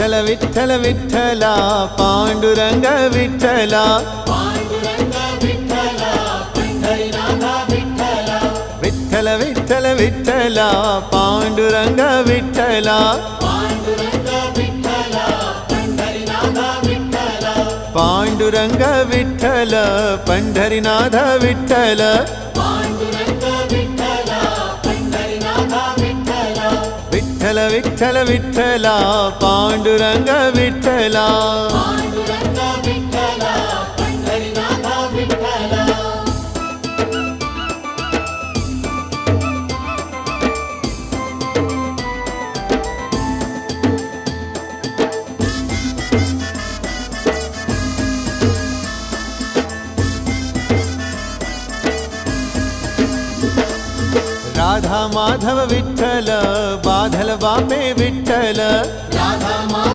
विठ्ठल विठ्ठल विठ्ठला पांडुरंग विठ्ठला विठ्ठल विठ्ठल विठ्ठला पांडुरंग विठ्ठला पांडुरंग विठ्ठल पंढरीनाथ विठ्ठल विठ्ठल विठ्ठल विठ्ठला पांडुरंग विठ्ठला राधा माधव विठ्ठल बाधल बापे विठ्ठल